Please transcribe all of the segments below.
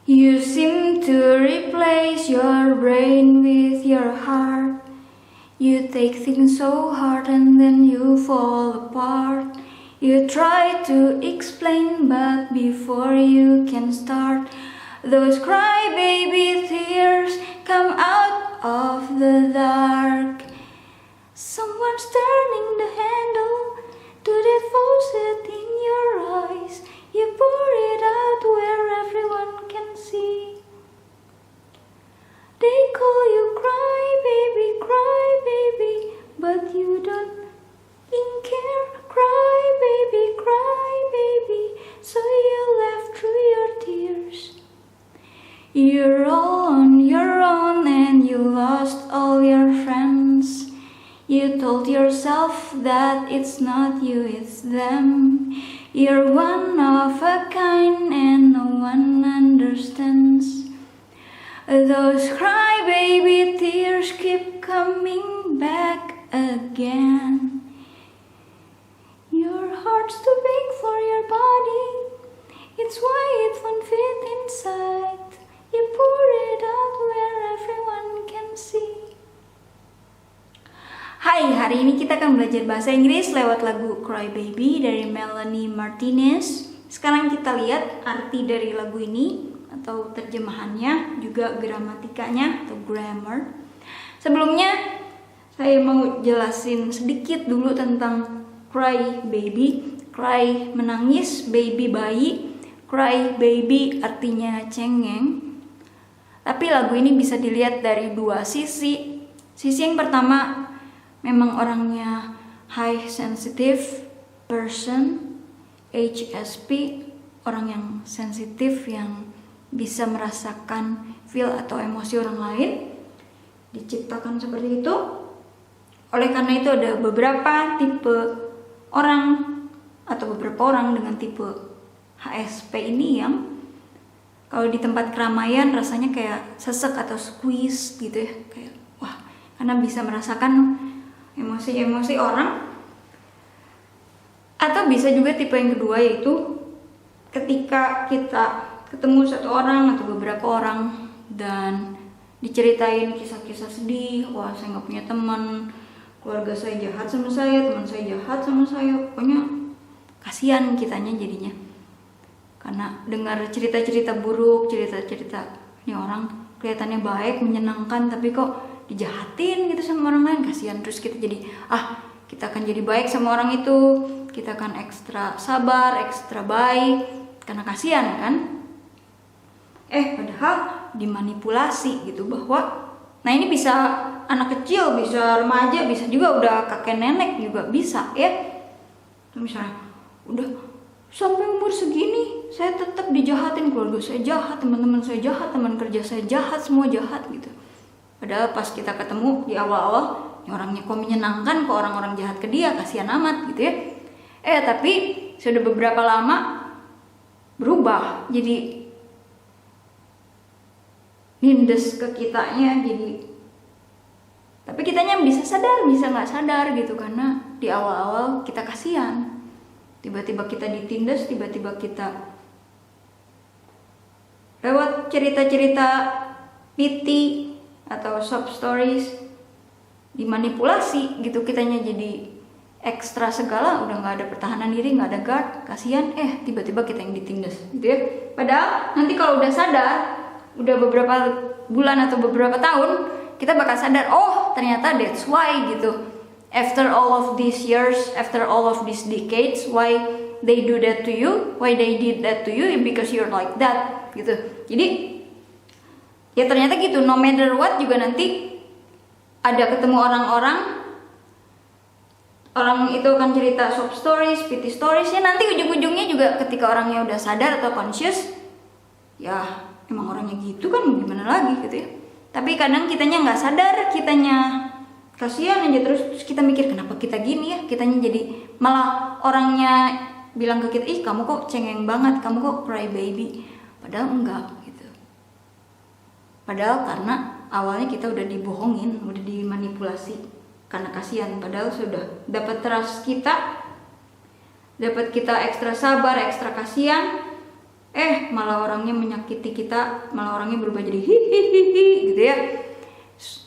You seem to replace your brain with your heart. You take things so hard and then you fall apart. You try to explain, but before you can start, those crybaby tears come out of the dark. Someone's turning the handle to that faucet in your eyes. You pour it out where everyone can see. They call you cry baby, but you don't care. Cry baby, so you laugh through your tears. You're all on your own and you lost all your friends. You told yourself that it's not you, it's them. You're one of a kind and no one understands. Those crybaby tears keep coming back again. Your heart's too big for your body, it's why it won't fit inside. You pour it out where everyone can see. Hai, hari ini kita akan belajar bahasa Inggris lewat lagu Cry Baby dari Melanie Martinez. Sekarang kita lihat arti dari lagu ini atau terjemahannya, juga gramatikanya atau grammar. Sebelumnya saya mau jelasin sedikit dulu tentang cry baby. Cry menangis, baby bayi. Cry baby artinya cengeng. Tapi lagu ini bisa dilihat dari dua sisi. Sisi yang pertama, memang orangnya high sensitive person, HSP, orang yang sensitif yang bisa merasakan feel atau emosi orang lain, diciptakan seperti itu. Oleh karena itu ada beberapa tipe orang atau beberapa orang dengan tipe HSP ini yang kalau di tempat keramaian rasanya kayak sesek atau squeeze gitu ya, kayak wah, karena bisa merasakan emosi-emosi orang. Atau bisa juga tipe yang kedua, yaitu ketika kita ketemu satu orang atau beberapa orang dan diceritain kisah-kisah sedih, wah saya gak punya teman, keluarga saya jahat sama saya, teman saya jahat sama saya, pokoknya kasihan kitanya jadinya. Karena dengar cerita-cerita buruk, cerita-cerita ini orang kelihatannya baik, menyenangkan, tapi kok dijahatin gitu sama orang lain, kasihan. Terus kita jadi kita akan jadi baik sama orang itu, kita akan ekstra sabar, ekstra baik karena kasihan kan. Padahal dimanipulasi gitu, bahwa nah ini bisa anak kecil, bisa remaja, bisa juga udah kakek nenek juga bisa ya. Misalnya udah sampai umur segini saya tetap dijahatin, keluarga saya jahat, teman-teman saya jahat, teman kerja saya jahat, semua jahat gitu. Padahal pas kita ketemu di awal-awal, ini orangnya kok menyenangkan, kok orang-orang jahat ke dia, kasihan amat gitu ya. Tapi sudah beberapa lama berubah, jadi nindes ke kitanya, jadi tapi kitanya bisa sadar, bisa nggak sadar gitu, karena di awal-awal kita kasihan. Tiba-tiba kita ditindas, tiba-tiba kita lewat cerita-cerita pity atau sob stories dimanipulasi gitu, kitanya jadi ekstra segala, udah nggak ada pertahanan diri, nggak ada guard, kasihan. Tiba-tiba kita yang ditindas gitu ya. Padahal nanti kalau udah sadar, udah beberapa bulan atau beberapa tahun, kita bakal sadar, oh ternyata that's why gitu. After all of these years, after all of these decades, why they do that to you, why they did that to you, because you're like that gitu. Jadi ya ternyata gitu, no matter what juga nanti ada ketemu orang itu akan cerita sob stories, pity stories, ya nanti ujung-ujungnya juga ketika orangnya udah sadar atau conscious, ya emang orangnya gitu kan, gimana lagi gitu ya. Tapi kadang kitanya nggak sadar, kitanya kasihan aja, terus kita mikir kenapa kita gini ya, kitanya jadi malah orangnya bilang ke kita, ih kamu kok cengeng banget, kamu kok cry baby, padahal enggak gitu. Padahal karena awalnya kita udah dibohongin, udah dimanipulasi karena kasihan, padahal sudah dapat trust kita, dapat kita ekstra sabar, ekstra kasihan, malah orangnya menyakiti kita, malah orangnya berubah jadi hihihi gitu ya.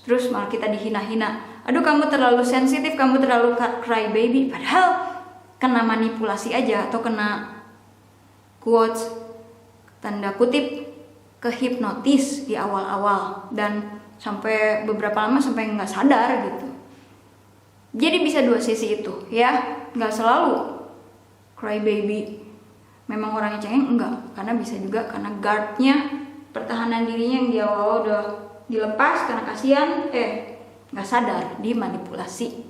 Terus malah kita dihina-hina. Aduh, kamu terlalu sensitif, kamu terlalu cry baby. Padahal kena manipulasi aja, atau kena quotes tanda kutip kehipnotis di awal-awal, dan sampai beberapa lama sampai nggak sadar gitu. Jadi bisa dua sisi itu ya, nggak selalu cry baby memang orangnya cengeng, enggak, karena bisa juga karena guardnya, pertahanan dirinya yang di awal udah dilepas karena kasihan, nggak sadar dimanipulasi.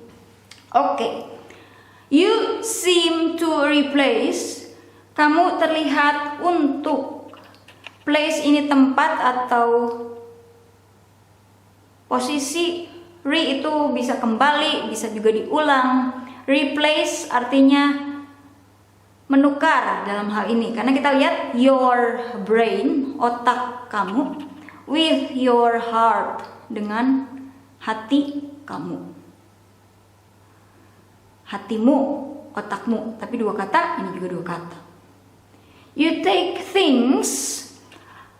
Oke. You seem to replace, kamu terlihat untuk, place ini tempat atau posisi, re itu bisa kembali, bisa juga diulang. Replace artinya menukar dalam hal ini, karena kita lihat your brain, otak kamu, with your heart, dengan hati kamu, hatimu, otakmu, tapi dua kata, ini juga dua kata. You take things,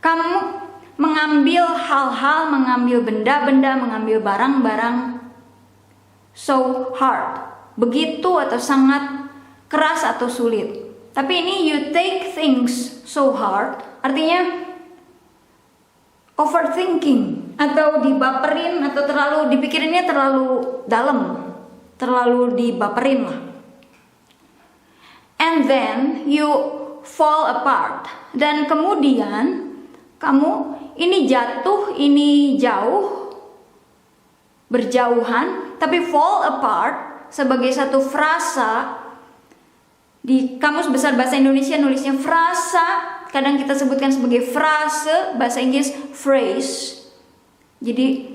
kamu mengambil hal-hal, mengambil benda-benda, mengambil barang-barang, so hard, begitu atau sangat keras atau sulit. Tapi ini you take things so hard artinya overthinking, atau dibaperin, atau terlalu dipikirinnya terlalu dalam, terlalu dibaperin lah. And then you fall apart, dan kemudian kamu ini jatuh, ini jauh, berjauhan. Tapi fall apart sebagai satu frasa, di Kamus Besar Bahasa Indonesia nulisnya frasa, kadang kita sebutkan sebagai frase, bahasa Inggris phrase. Jadi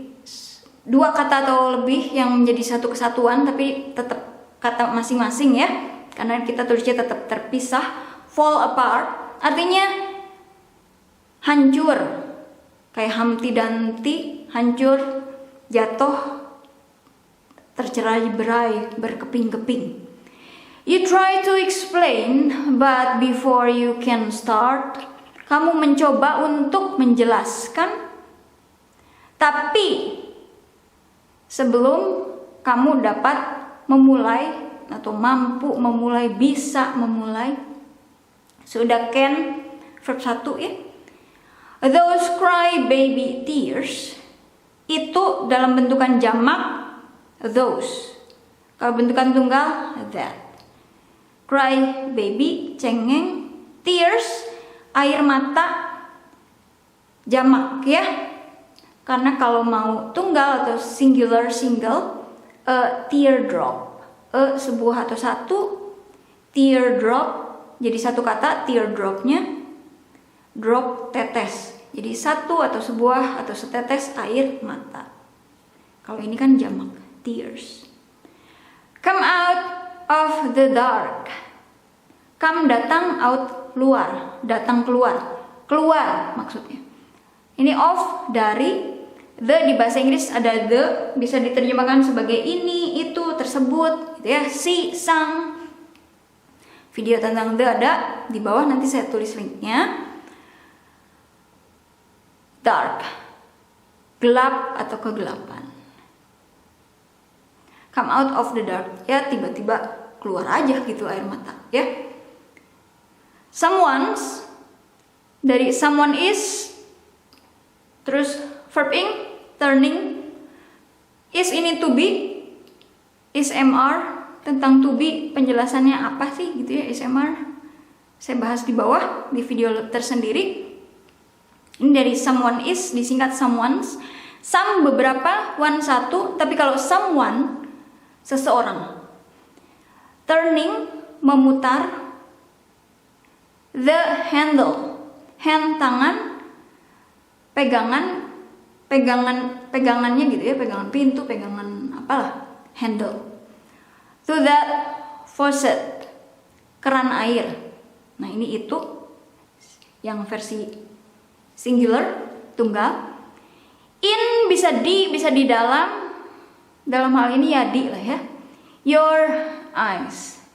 dua kata atau lebih yang menjadi satu kesatuan, tapi tetap kata masing-masing ya, karena kita tulisnya tetap terpisah. Fall apart artinya hancur, kayak Humpty Dumpty, hancur, jatuh, tercerai-berai, berkeping-keping. You try to explain, but before you can start, kamu mencoba untuk menjelaskan, tapi sebelum kamu dapat memulai atau mampu memulai, bisa memulai, sudah can, verb 1 ya. Those cry baby tears, itu dalam bentukan jamak those, kalau bentukan tunggal that. Cry baby, cengeng, tears, air mata, jamak ya. Karena kalau mau tunggal atau singular, single, a teardrop, sebuah atau satu, teardrop, jadi satu kata, teardropnya, drop, tetes, jadi satu atau sebuah atau setetes air mata. Kalau ini kan jamak, tears. Come out of the dark. Come datang, out luar, datang keluar, keluar maksudnya. Ini of dari, the di bahasa Inggris ada the, bisa diterjemahkan sebagai ini, itu, tersebut, gitu ya. Si, sang. Video tentang the ada di bawah, nanti saya tulis linknya. Dark, gelap atau kegelapan. Come out of the dark, ya tiba-tiba keluar aja gitu air mata ya. Someone's, dari someone is, terus verb ing, turning, is ini to be, is mr, tentang to be penjelasannya apa sih gitu ya, is mr, saya bahas di bawah di video tersendiri. Ini dari someone is, disingkat someone's. Some beberapa, one satu, tapi kalau someone seseorang. Turning, memutar. The handle, hand tangan, pegangannya gitu ya, pegangan pintu, pegangan apalah, handle. To that faucet, keran air. Nah ini itu yang versi singular, tunggal. In bisa di dalam hal ini ya di lah ya. Your eyes,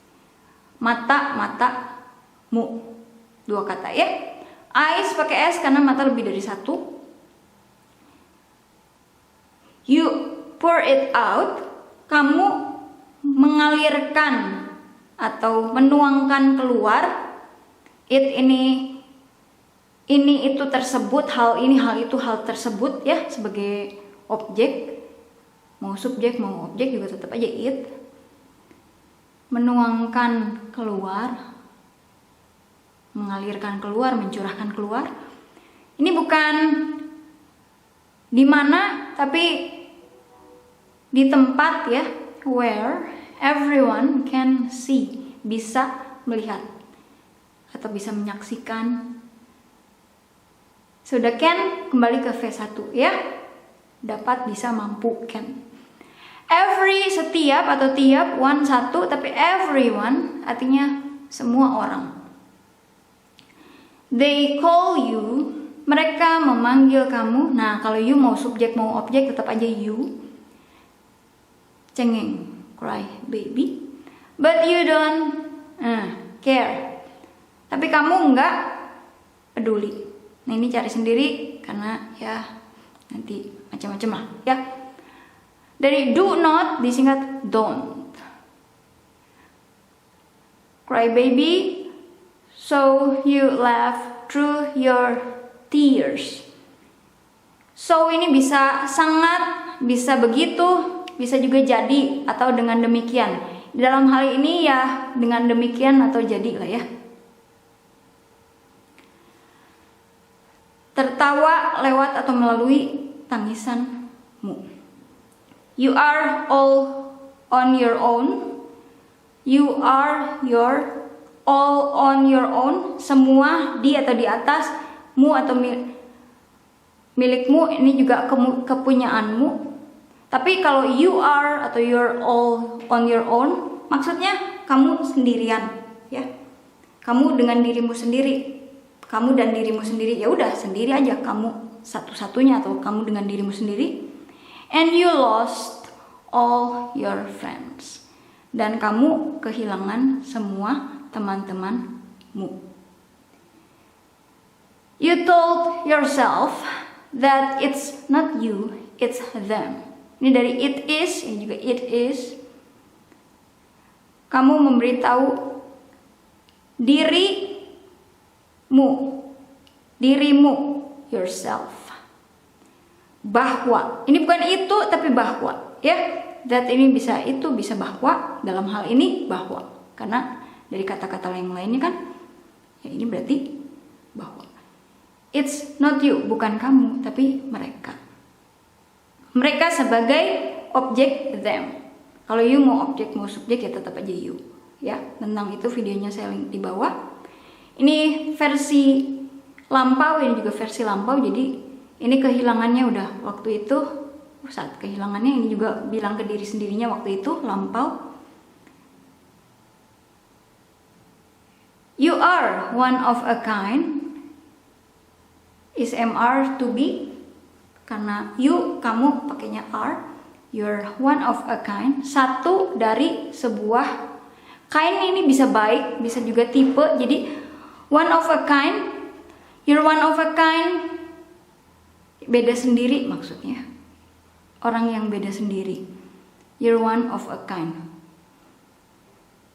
matamu, dua kata ya. Eyes pakai S karena mata lebih dari satu. You pour it out, kamu mengalirkan atau menuangkan keluar. It ini itu tersebut, hal ini, hal itu, hal tersebut ya, sebagai objek. Mau subjek, mau objek juga tetap aja it. Menuangkan keluar, mengalirkan keluar, mencurahkan keluar. Ini bukan di mana, tapi di tempat ya, where everyone can see, bisa melihat atau bisa menyaksikan. Sudah can, kembali ke V1 ya. Dapat, bisa, mampu, can. Every, setiap atau tiap, one, satu, tapi everyone artinya semua orang. They call you, mereka memanggil kamu. Nah, kalau you mau subjek mau objek tetap aja you. Cengeng, cry baby. But you don't care. Tapi kamu enggak peduli. Nah, ini cari sendiri karena ya nanti macam-macam lah ya. Dari do not disingkat don't. Cry baby, so you laugh through your tears. So ini bisa sangat, bisa begitu, bisa juga jadi atau dengan demikian. Dalam hal ini ya dengan demikian atau jadi lah ya. Tertawa lewat atau melalui tangisanmu. You are all on your own. You are all on your own. Semua di atau di atas, mu atau milikmu, ini juga kepunyaanmu. Tapi kalau you are atau you're all on your own, maksudnya kamu sendirian ya. Kamu dengan dirimu sendiri. Kamu dan dirimu sendiri, ya udah sendiri aja, kamu satu-satunya atau kamu dengan dirimu sendiri. And you lost all your friends. Dan kamu kehilangan semua teman-temanmu. You told yourself that it's not you, it's them. Ini dari it is, ini juga it is. Kamu memberitahu dirimu, yourself. Bahwa, ini bukan itu tapi bahwa, ya. That ini bisa itu, bisa bahwa, dalam hal ini bahwa. Karena dari kata-kata yang lainnya kan, ya ini berarti bahwa. It's not you, bukan kamu, tapi mereka. Mereka sebagai objek them. Kalau you mau objek, mau subjek ya tetap aja you. Ya, tentang itu videonya saya link di bawah. Ini versi lampau, ini juga versi lampau. Jadi ini kehilangannya udah waktu itu, saat kehilangannya ini juga bilang ke diri sendirinya waktu itu lampau. You are one of a kind. Is MR to be, karena you, kamu pakainya are. You're one of a kind, satu dari sebuah. Kind ini bisa baik, bisa juga tipe. Jadi one of a kind, you're one of a kind, beda sendiri maksudnya. Orang yang beda sendiri. You're one of a kind.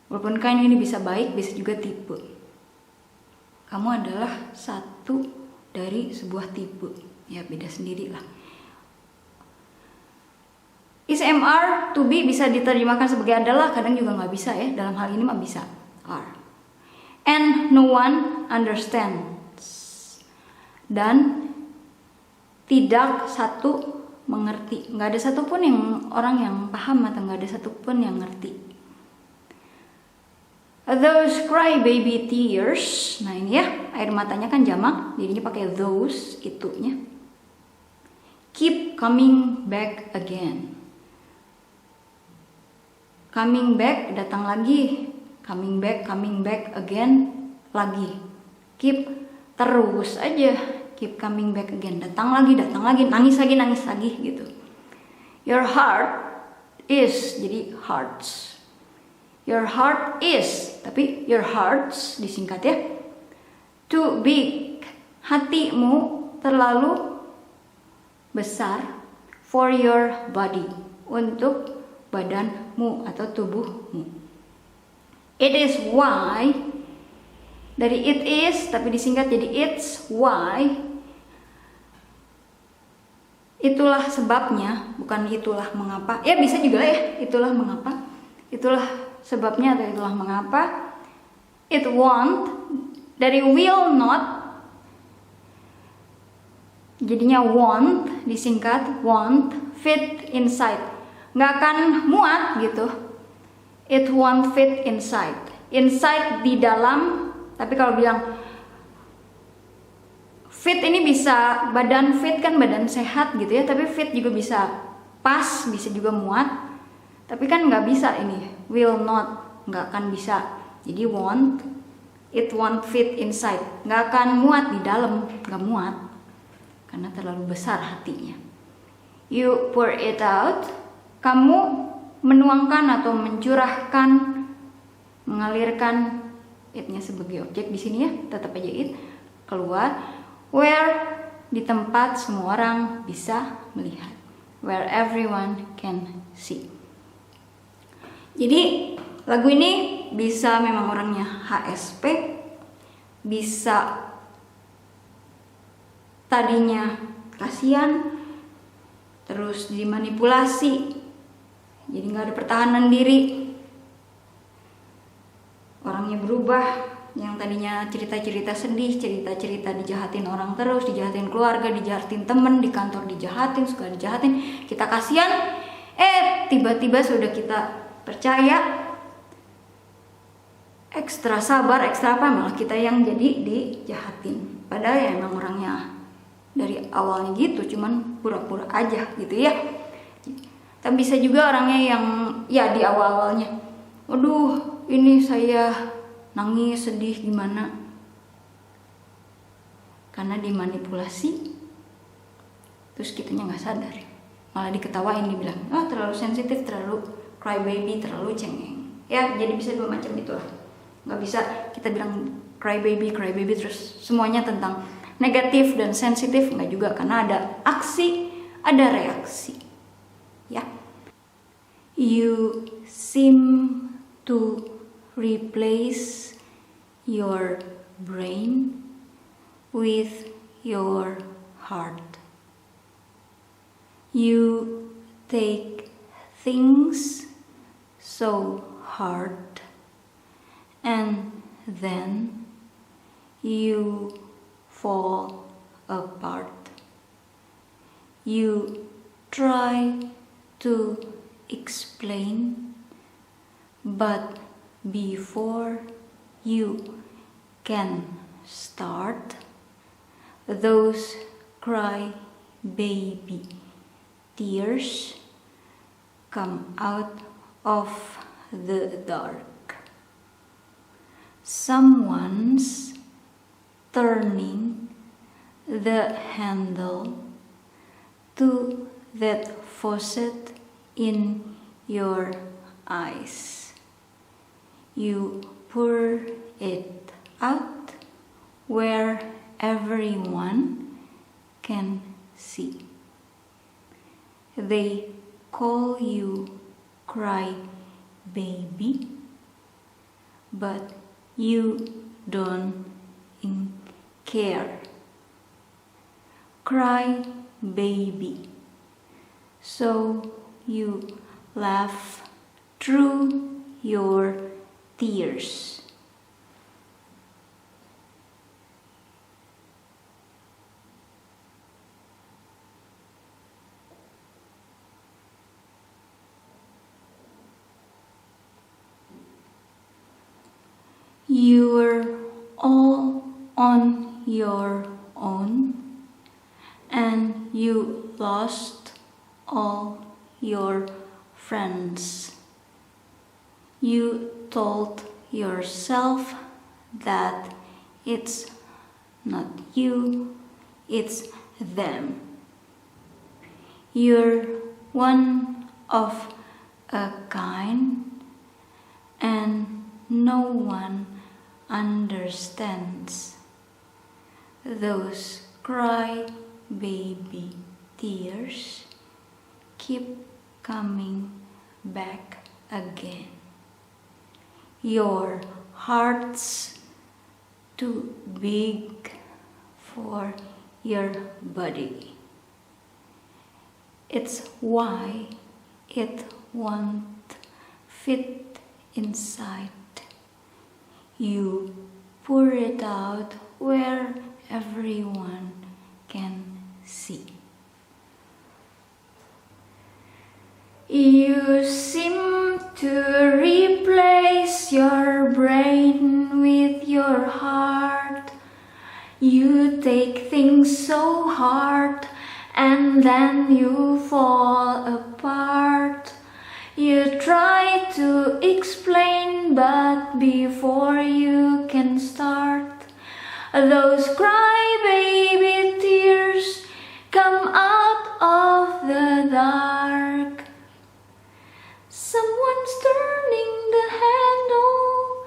Walaupun kind ini bisa baik, bisa juga tipe. Kamu adalah satu dari sebuah tipe. Ya beda sendiri lah. Is MR to be bisa diterjemahkan sebagai adalah, kadang juga nggak bisa ya. Dalam hal ini mah bisa are. And no one understands. Dan tidak satu mengerti. Nggak ada satupun yang orang yang paham atau nggak ada satupun yang ngerti. Those cry baby tears. Nah ini ya, air matanya kan jamak, jadinya pakai those, itunya. Keep coming back again. Coming back, datang lagi. Coming back again, lagi. Keep, terus aja. Keep coming back again, datang lagi, nangis lagi gitu. Your heart is, jadi hearts. Your heart is, tapi your hearts disingkat ya. Too big hatimu terlalu besar for your body, untuk badanmu atau tubuhmu. It is why, dari it is tapi disingkat jadi it's why, itulah sebabnya, bukan itulah mengapa. Ya bisa juga ya, itulah mengapa, itulah sebabnya atau itulah mengapa. It won't, dari will not, jadinya won't, disingkat won't fit inside, nggak akan muat gitu. It won't fit inside, inside di dalam. Tapi kalau bilang fit ini bisa badan fit, kan badan sehat gitu ya, tapi fit juga bisa pas, bisa juga muat. Tapi kan nggak bisa ini, will not, nggak akan bisa. Jadi won't, it won't fit inside, nggak akan muat di dalam, nggak muat karena terlalu besar hatinya. You pour it out, kamu menuangkan atau mencurahkan, mengalirkan, it-nya sebagai objek di sini ya, tetap aja it, keluar. Where, di tempat semua orang bisa melihat, where everyone can see. Jadi lagu ini bisa memang orangnya HSP, bisa tadinya kasihan, terus dimanipulasi, jadi nggak ada pertahanan diri, orangnya berubah. Yang tadinya cerita-cerita sedih, cerita-cerita dijahatin orang terus, dijahatin keluarga, dijahatin temen, di kantor dijahatin, suka dijahatin, kita kasihan. Tiba-tiba sudah kita percaya, ekstra sabar, ekstra apa, malah kita yang jadi dijahatin. Padahal ya emang orangnya dari awalnya gitu, cuman pura-pura aja gitu ya. Tapi bisa juga orangnya yang ya di awal-awalnya, aduh ini saya nangis, sedih, gimana, karena dimanipulasi, terus kitanya nggak sadar, malah diketawain, dibilang terlalu sensitif, terlalu cry baby, terlalu cengeng ya. Jadi bisa dua macam itulah, nggak bisa kita bilang cry baby terus semuanya tentang negatif dan sensitif, nggak juga, karena ada aksi, ada reaksi ya. You seem to replace your brain with your heart. You take things so hard, and then you fall apart. You try to explain, but before you can start, those cry baby tears come out of the dark. Someone's turning the handle to that faucet in your eyes. You pour it out where everyone can see. They call you cry baby, but you don't care. Cry baby, so you laugh through your tears. You're all on your own, and you lost all your friends. You told yourself that it's not you, it's them. You're one of a kind, and no one understands. those cry baby tears keep coming back again. Your heart's too big for your body. It's why it won't fit inside. You pour it out where everyone can see. You seem to replace your brain with your heart. You take things so hard and then you fall apart. You try to explain, but before you can start, those crybaby tears come out of the dark. Someone's turning the handle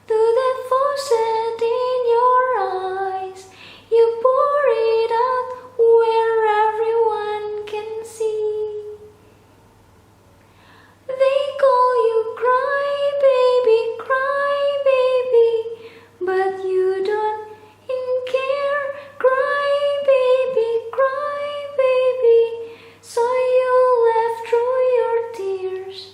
to that faucet in your eyes. You pour it out where everyone can see. They call you cry baby, but you don't care. Cry baby, so you laugh through your tears.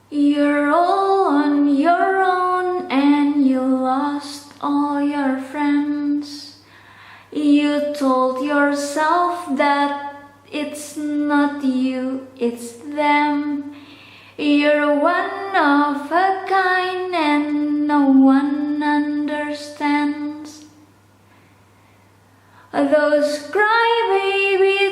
You're all on your own and you lost all your friends. You told yourself that it's not you, it's them. You're one of a kind and no one understands. Those crybaby